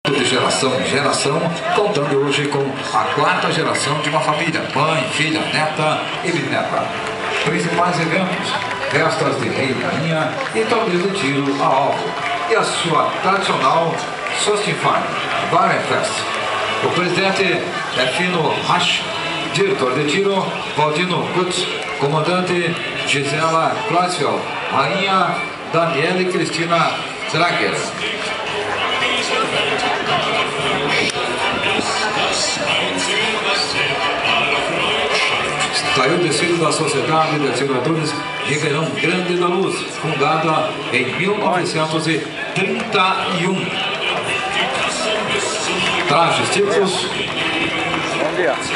De geração em geração, contando hoje com a quarta geração de uma família, mãe, filha, neta e bisneta. Principais eventos, festas de rei e rainha e torneio de tiro a alvo. E a sua tradicional Sostinfine Bar and Fest. O presidente é Fino Rasch, diretor de tiro Valdino Kutz, comandante Gisela Kreuzfeld, rainha Daniele Cristina Drager. Saiu o desfile da Sociedade de Atiradores Ribeirão Grande da Luz, fundada em 1931. Trajes típicos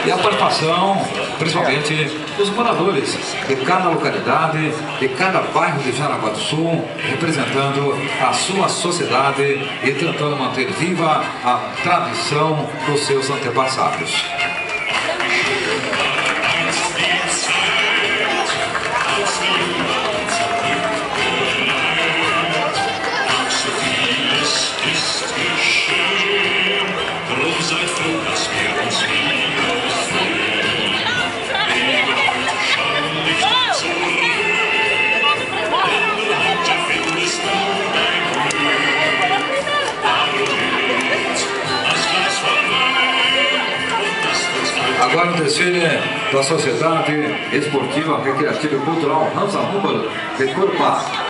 e a participação, principalmente dos moradores de cada localidade, de cada bairro de Jaraguá do Sul, representando a sua sociedade e tentando manter viva a tradição dos seus antepassados. Agora o desfile da Sociedade Esportiva, Recreativa e Cultural Hansa Hummel de Corupá.